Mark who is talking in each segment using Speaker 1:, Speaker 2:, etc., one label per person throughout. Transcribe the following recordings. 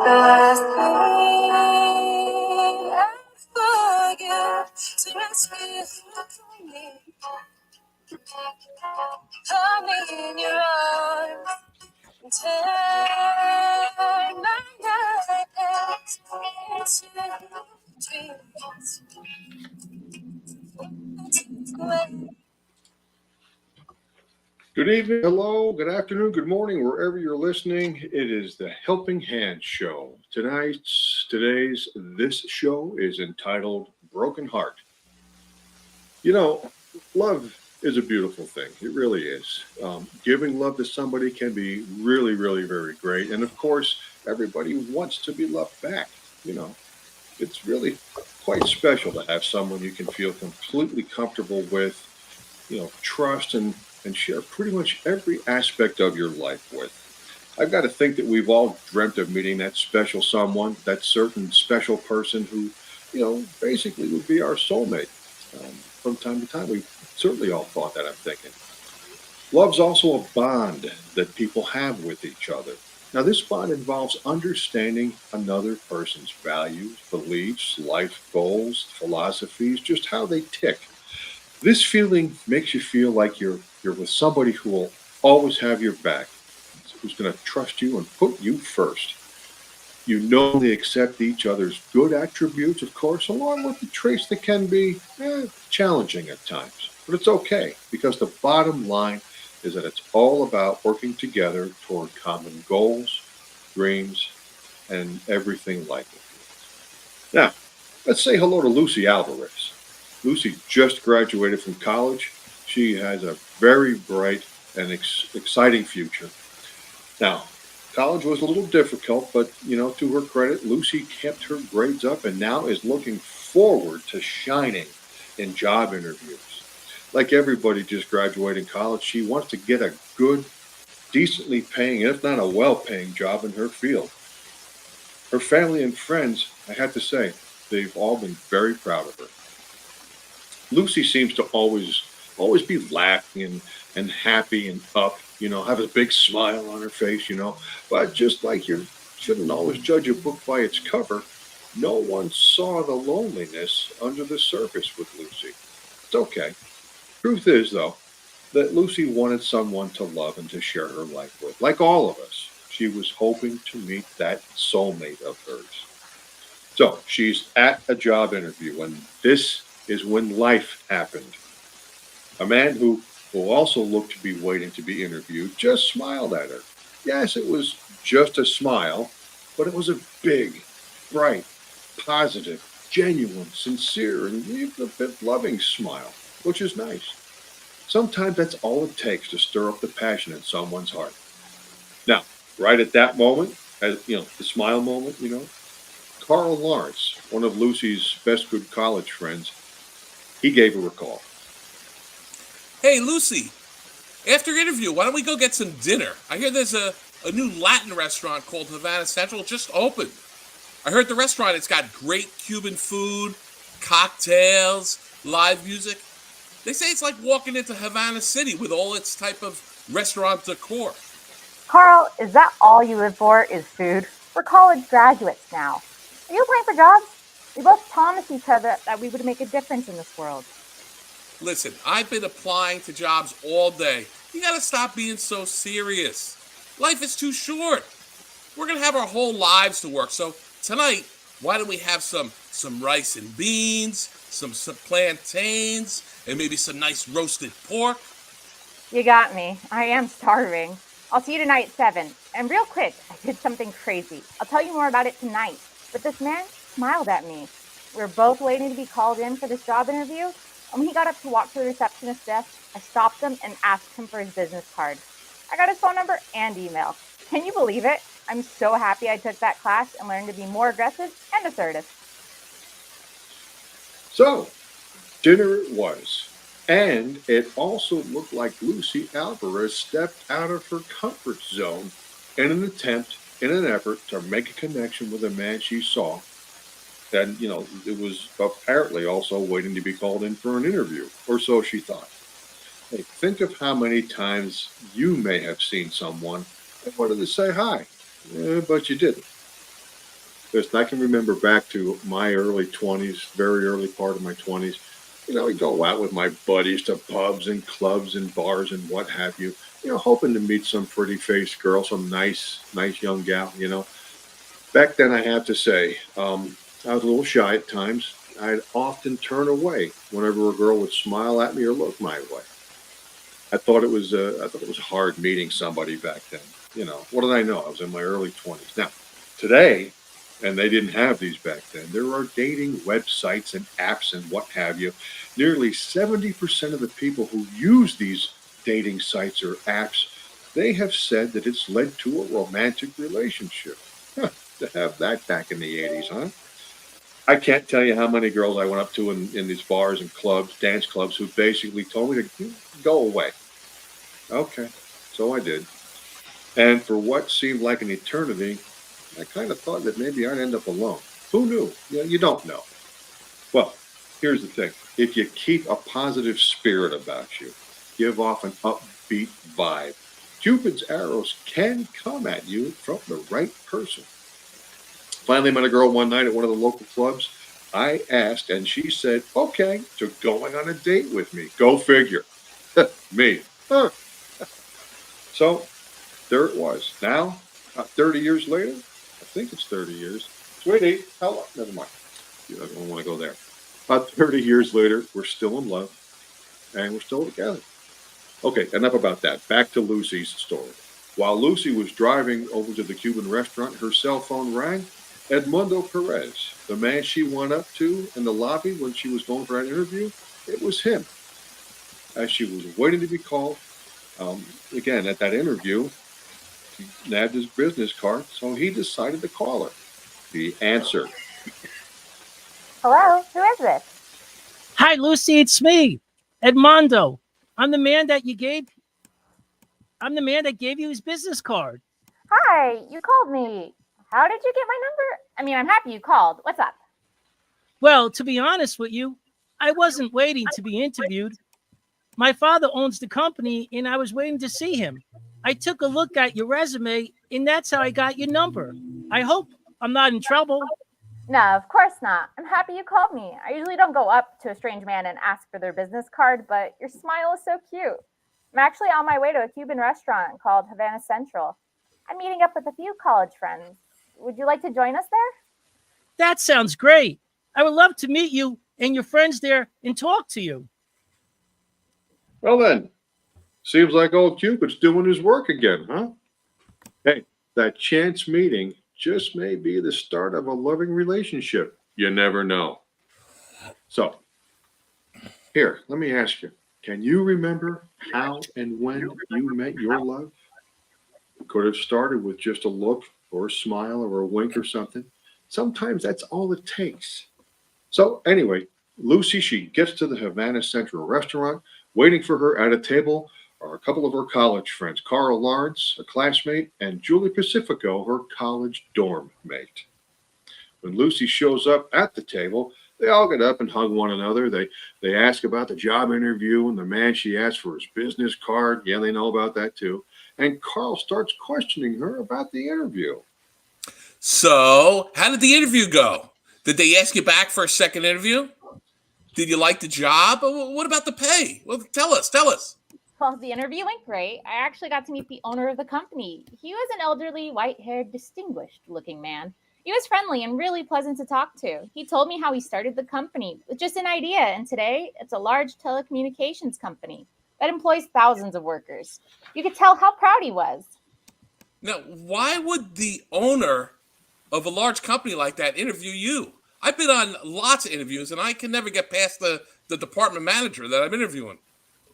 Speaker 1: Last thing I forget to ask you for me. Hold me in your arms and turn my nightmares into dreams. Good evening, hello, good afternoon, good morning, wherever you're listening. It is the Helping Hand Show. This show is entitled Broken Heart. You know, love is a beautiful thing. It really is. Giving love to somebody can be really, really, very great. And of course, everybody wants to be loved back. You know, it's really quite special to have someone you can feel completely comfortable with, trust and share pretty much every aspect of your life with. I've got to think that we've all dreamt of meeting that special someone, that certain special person who, basically would be our soulmate. From time to time, we certainly all thought that, I'm thinking. Love's also a bond that people have with each other. Now, this bond involves understanding another person's values, beliefs, life goals, philosophies, just how they tick. This feeling makes you feel like you're with somebody who will always have your back, who's going to trust you and put you first. You know they accept each other's good attributes, of course, along with the traits that can be challenging at times. But it's okay, because the bottom line is that it's all about working together toward common goals, dreams, and everything like it. Now, let's say hello to Lucy Alvarez. Lucy just graduated from college. She has a very bright and exciting future. Now, college was a little difficult, but to her credit, Lucy kept her grades up and now is looking forward to shining in job interviews. Like everybody just graduating college, she wants to get a good, decently paying, if not a well-paying job in her field. Her family and friends, I have to say, they've all been very proud of her. Lucy seems to always be laughing and happy and up, have a big smile on her face, But just like you shouldn't always judge a book by its cover, no one saw the loneliness under the surface with Lucy. It's okay. Truth is, though, that Lucy wanted someone to love and to share her life with. Like all of us, she was hoping to meet that soulmate of hers. So she's at a job interview, and this is when life happened. A man who also looked to be waiting to be interviewed just smiled at her. Yes, it was just a smile, but it was a big, bright, positive, genuine, sincere, and even a bit loving smile, which is nice. Sometimes that's all it takes to stir up the passion in someone's heart. Now, right at that moment, the smile moment, Carl Lawrence, one of Lucy's best good college friends, he gave her a call.
Speaker 2: Hey, Lucy, after interview, why don't we go get some dinner? I hear there's a new Latin restaurant called Havana Central just opened. I heard the restaurant, it's got great Cuban food, cocktails, live music. They say it's like walking into Havana City with all its type of restaurant decor.
Speaker 3: Carl, is that all you live for is food? We're college graduates now. Are you applying for jobs? We both promised each other that we would make a difference in this world.
Speaker 2: Listen, I've been applying to jobs all day. You gotta stop being so serious. Life is too short. We're gonna have our whole lives to work. So tonight, why don't we have some rice and beans, some plantains, and maybe some nice roasted pork?
Speaker 3: You got me. I am starving. I'll see you tonight at 7. And real quick, I did something crazy. I'll tell you more about it tonight. But this man smiled at me. We were both waiting to be called in for this job interview. And when he got up to walk to the receptionist's desk, I stopped him and asked him for his business card. I got his phone number and email. Can you believe it? I'm so happy I took that class and learned to be more aggressive and assertive.
Speaker 1: So, dinner it was. And it also looked like Lucy Alvarez stepped out of her comfort zone in an effort to make a connection with a man she saw that, it was apparently also waiting to be called in for an interview, or so she thought. Hey, think of how many times you may have seen someone and wanted to say hi, but you didn't. Listen, I can remember back to my early 20s, very early part of my 20s. I'd go out with my buddies to pubs and clubs and bars and what have you, hoping to meet some pretty faced girl, some nice young gal. Back then, I have to say, I was a little shy at times. I'd often turn away whenever a girl would smile at me or look my way. I thought it was hard meeting somebody back then. What did I know? I was in my early 20s. Now, today, and they didn't have these back then, there are dating websites and apps and what have you. Nearly 70% of the people who use these dating sites or apps, they have said that it's led to a romantic relationship. Huh, to have that back in the 80s, huh? I can't tell you how many girls I went up to in these bars and clubs, dance clubs, who basically told me to go away. Okay, so I did. And for what seemed like an eternity, I kind of thought that maybe I'd end up alone. Who knew? You don't know. Well, here's the thing. If you keep a positive spirit about you, give off an upbeat vibe, Cupid's arrows can come at you from the right person. Finally met a girl one night at one of the local clubs. I asked, and she said, okay, to going on a date with me. Go figure. Me. Huh. So there it was. Now, 30 years later, I think it's 30 years. Sweetie, how long? Never mind. I don't want to go there. About 30 years later, we're still in love, and we're still together. Okay, enough about that. Back to Lucy's story. While Lucy was driving over to the Cuban restaurant, her cell phone rang. Edmundo Perez, the man she went up to in the lobby when she was going for an interview, it was him. As she was waiting to be called, again, at that interview, he nabbed his business card, so he decided to call her. He answered.
Speaker 3: Hello, who is this?
Speaker 4: Hi, Lucy, it's me, Edmondo. I'm the man that gave you his business card.
Speaker 3: Hi, you called me. How did you get my number? I mean, I'm happy you called. What's up?
Speaker 4: Well, to be honest with you, I wasn't waiting to be interviewed. My father owns the company, and I was waiting to see him. I took a look at your resume, and that's how I got your number. I hope I'm not in trouble.
Speaker 3: No, of course not. I'm happy you called me. I usually don't go up to a strange man and ask for their business card, but your smile is so cute. I'm actually on my way to a Cuban restaurant called Havana Central. I'm meeting up with a few college friends. Would you like to join us there?
Speaker 4: That sounds great. I would love to meet you and your friends there and talk to you.
Speaker 1: Well then, seems like old Cupid's doing his work again, huh? Hey, that chance meeting just may be the start of a loving relationship. You never know. So, here, let me ask you. Can you remember how and when you met your love? It could have started with just a look or a smile or a wink or something. Sometimes that's all it takes. So anyway, Lucy, she gets to the Havana Central restaurant. Waiting for her at a table are a couple of her college friends, Carl Lawrence, a classmate, and Julie Pacifico, her college dorm mate. When Lucy shows up at the table, they all get up and hug one another. They ask about the job interview and the man she asked for his business card. Yeah, they know about that too. And Carl starts questioning her about the interview.
Speaker 2: So, how did the interview go? Did they ask you back for a second interview? Did you like the job? What about the pay? Well, tell us.
Speaker 3: Well, the interview went great. I actually got to meet the owner of the company. He was an elderly, white-haired, distinguished-looking man. He was friendly and really pleasant to talk to. He told me how he started the company with just an idea, and today it's a large telecommunications company that employs thousands of workers. You could tell how proud he was.
Speaker 2: Now, why would the owner of a large company like that interview you? I've been on lots of interviews, and I can never get past the department manager that I'm interviewing.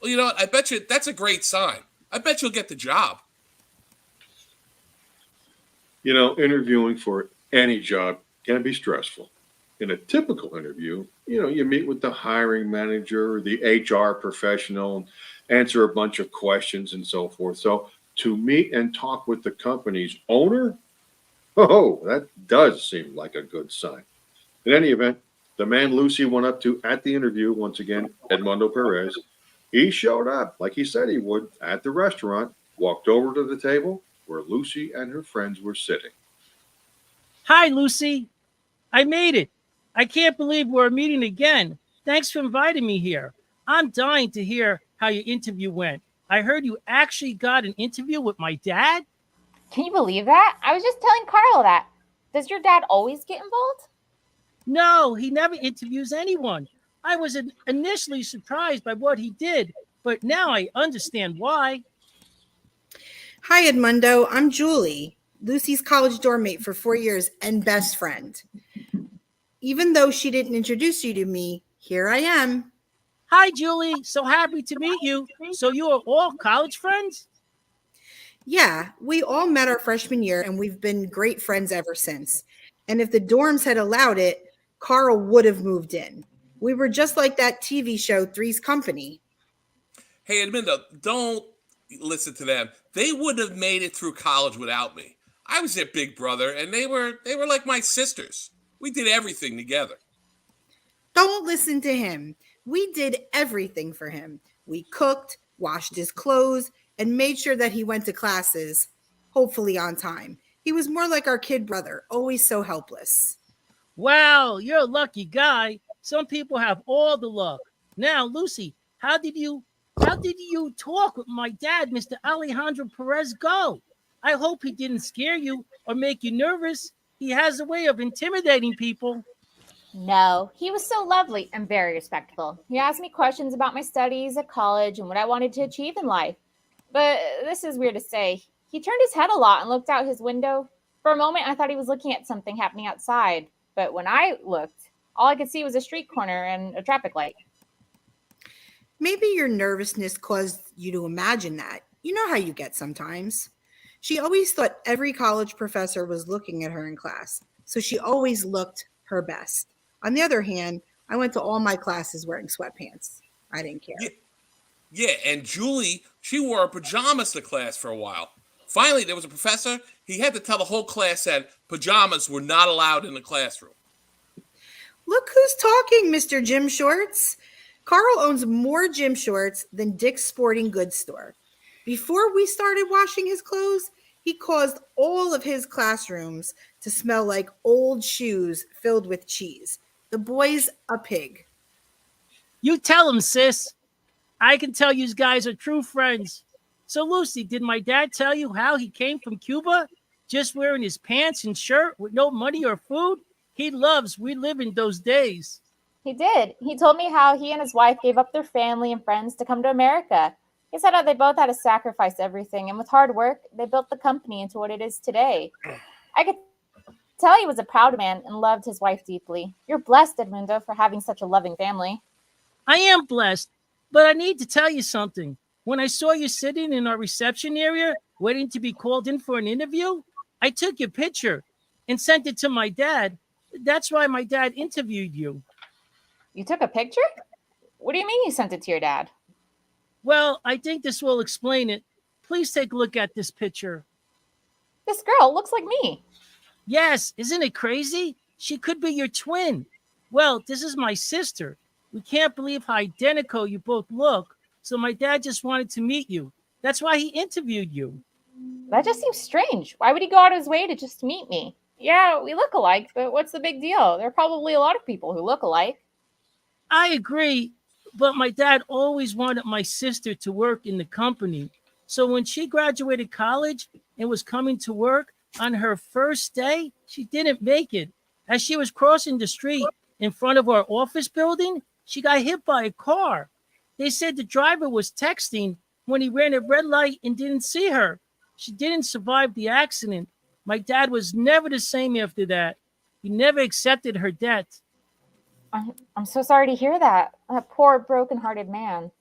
Speaker 2: Well, you know what? I bet you that's a great sign. I bet you'll get the job.
Speaker 1: Interviewing for any job can be stressful. In a typical interview, you meet with the hiring manager or the HR professional, answer a bunch of questions and so forth. So to meet and talk with the company's owner, oh, that does seem like a good sign. In any event, the man Lucy went up to at the interview, once again, Edmundo Perez, he showed up like he said he would at the restaurant, walked over to the table where Lucy and her friends were sitting.
Speaker 4: Hi, Lucy. I made it. I can't believe we're meeting again. Thanks for inviting me here. I'm dying to hear how your interview went. I heard you actually got an interview with my dad.
Speaker 3: Can you believe that? I was just telling Carl that. Does your dad always get involved?
Speaker 4: No, he never interviews anyone. I was initially surprised by what he did, but now I understand why.
Speaker 5: Hi, Edmundo. I'm Julie, Lucy's college dorm mate for 4 years and best friend. Even though she didn't introduce you to me, here I am.
Speaker 4: Hi, Julie. So happy to meet you. So you are all college friends?
Speaker 5: Yeah, we all met our freshman year and we've been great friends ever since. And if the dorms had allowed it, Carl would have moved in. We were just like that TV show Three's Company.
Speaker 2: Hey, Edmundo, don't listen to them. They wouldn't have made it through college without me. I was their big brother, and they were like my sisters. We did everything together.
Speaker 5: Don't listen to him. We did everything for him. We cooked, washed his clothes, and made sure that he went to classes, hopefully on time. He was more like our kid brother, always so helpless.
Speaker 4: Wow, you're a lucky guy. Some people have all the luck. Now, Lucy, how did you talk with my dad, Mr. Alejandro Perez, go? I hope he didn't scare you or make you nervous. He has a way of intimidating people.
Speaker 3: No, he was so lovely and very respectful. He asked me questions about my studies at college and what I wanted to achieve in life. But this is weird to say. He turned his head a lot and looked out his window. For a moment, I thought he was looking at something happening outside. But when I looked, all I could see was a street corner and a traffic light.
Speaker 5: Maybe your nervousness caused you to imagine that. You know how you get sometimes. She always thought every college professor was looking at her in class, so she always looked her best. On the other hand, I went to all my classes wearing sweatpants. I didn't care.
Speaker 2: Yeah, and Julie, she wore her pajamas to class for a while. Finally, there was a professor. He had to tell the whole class that pajamas were not allowed in the classroom.
Speaker 5: Look who's talking, Mr. Gym Shorts. Carl owns more gym shorts than Dick's Sporting Goods store. Before we started washing his clothes, he caused all of his classrooms to smell like old shoes filled with cheese. The boy's a pig.
Speaker 4: You tell him, sis. I can tell you guys are true friends. So, Lucy, did my dad tell you how he came from Cuba? Just wearing his pants and shirt with no money or food? He loves reliving those days.
Speaker 3: He did. He told me how he and his wife gave up their family and friends to come to America. He said how they both had to sacrifice everything, and with hard work, they built the company into what it is today. I could tell he was a proud man and loved his wife deeply. You're blessed, Edmundo, for having such a loving family.
Speaker 4: I am blessed, but I need to tell you something. When I saw you sitting in our reception area, waiting to be called in for an interview, I took your picture and sent it to my dad. That's why my dad interviewed you.
Speaker 3: You took a picture? What do you mean you sent it to your dad?
Speaker 4: Well, I think this will explain it. Please take a look at this picture.
Speaker 3: This girl looks like me.
Speaker 4: Yes, isn't it crazy? She could be your twin. Well, this is my sister. We can't believe how identical you both look, so my dad just wanted to meet you. That's why he interviewed you.
Speaker 3: That just seems strange. Why would he go out of his way to just meet me? Yeah, we look alike, but what's the big deal? There are probably a lot of people who look alike.
Speaker 4: I agree, but my dad always wanted my sister to work in the company. So when she graduated college and was coming to work on her first day, she didn't make it. As she was crossing the street in front of our office building, she got hit by a car. They said the driver was texting when he ran a red light and didn't see her. She didn't survive the accident. My dad was never the same after that. He never accepted her debt.
Speaker 3: I'm so sorry to hear that. That poor, broken-hearted man.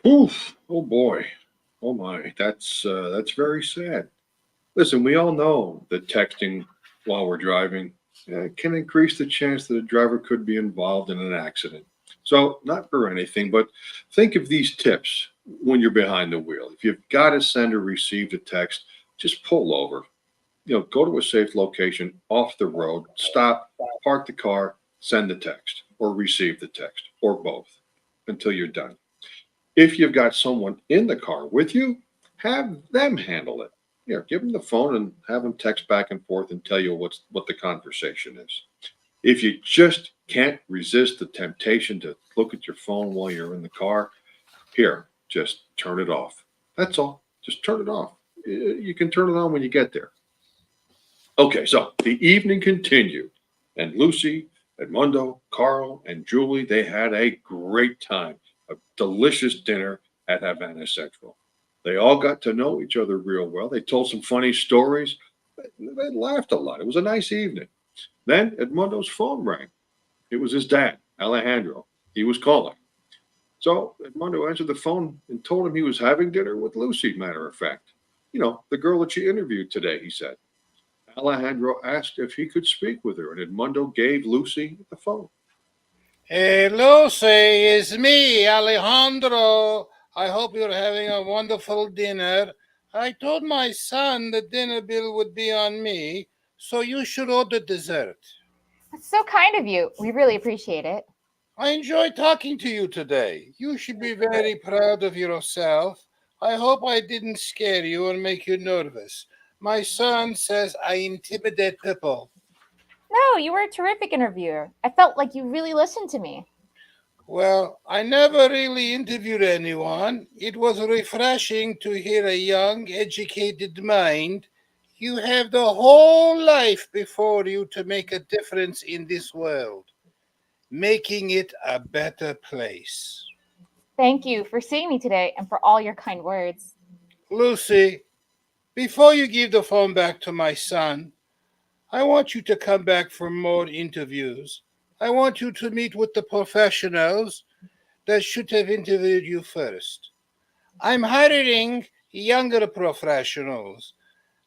Speaker 1: Oof. Oh boy. Oh my. That's very sad. Listen, we all know that texting while we're driving can increase the chance that a driver could be involved in an accident. So, not for anything, but think of these tips when you're behind the wheel. If you've got to send or receive a text, just pull over. Go to a safe location off the road, stop, park the car, send the text, or receive the text, or both until you're done. If you've got someone in the car with you, have them handle it. give them the phone and have them text back and forth and tell you what the conversation is. If you just can't resist the temptation to look at your phone while you're in the car, here, just turn it off. That's all. Just turn it off. You can turn it on when you get there. Okay, so the evening continued, and Lucy, Edmundo, Carl, and Julie, they had a great time, a delicious dinner at Havana Central. They all got to know each other real well. They told some funny stories. They laughed a lot. It was a nice evening. Then Edmundo's phone rang. It was his dad, Alejandro. He was calling. So Edmundo answered the phone and told him he was having dinner with Lucy, matter of fact. The girl that she interviewed today, he said. Alejandro asked if he could speak with her, and Edmundo gave Lucy the phone.
Speaker 6: Hey, Lucy, it's me, Alejandro. I hope you're having a wonderful dinner. I told my son the dinner bill would be on me, so you should order dessert.
Speaker 3: That's so kind of you. We really appreciate it.
Speaker 6: I enjoyed talking to you today. You should be very proud of yourself. I hope I didn't scare you or make you nervous. My son says I intimidate people.
Speaker 3: No, you were a terrific interviewer. I felt like you really listened to me.
Speaker 6: Well, I never really interviewed anyone. It was refreshing to hear a young, educated mind. You have the whole life before you to make a difference in this world, making it a better place.
Speaker 3: Thank you for seeing me today and for all your kind words.
Speaker 6: Lucy, before you give the phone back to my son, I want you to come back for more interviews. I want you to meet with the professionals that should have interviewed you first. I'm hiring younger professionals.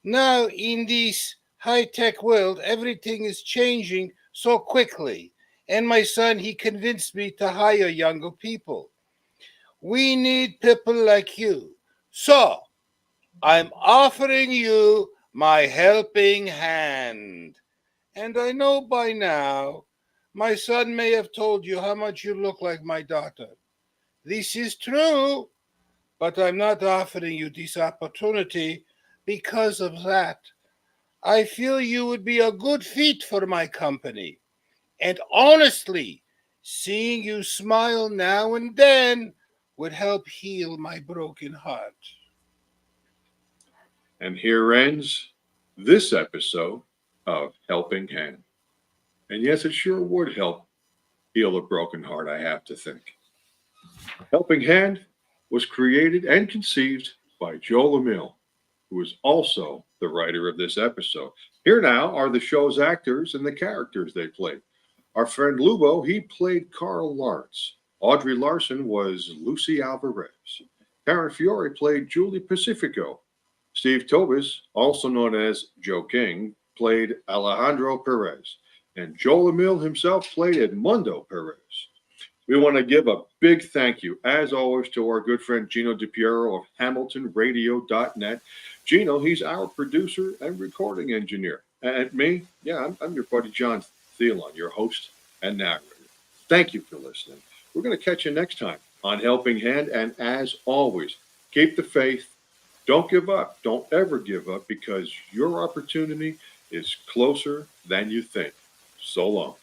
Speaker 6: Now, in this high-tech world, everything is changing so quickly. And my son, he convinced me to hire younger people. We need people like you. So, I'm offering you my helping hand. And I know by now, my son may have told you how much you look like my daughter. This is true, but I'm not offering you this opportunity because of that. I feel you would be a good fit for my company. And honestly, seeing you smile now and then would help heal my broken heart.
Speaker 1: And here ends this episode of Helping Hand. And yes, it sure would help heal a broken heart, I have to think. Helping Hand was created and conceived by Joe LaMille, who is also the writer of this episode. Here now are the show's actors and the characters they played. Our friend Lubo, he played Carl Lawrence. Audrey Larson was Lucy Alvarez. Karen Fiore played Julie Pacifico. Steve Tobis, also known as Joe King, played Alejandro Perez. And Joe LaMille himself played Edmundo Perez. We want to give a big thank you, as always, to our good friend Gino DiPiero of HamiltonRadio.net. Gino, he's our producer and recording engineer. And me, I'm your buddy John Thielon, your host and narrator. Thank you for listening. We're going to catch you next time on Helping Hand. And as always, keep the faith. Don't give up. Don't ever give up, because your opportunity is closer than you think. So long.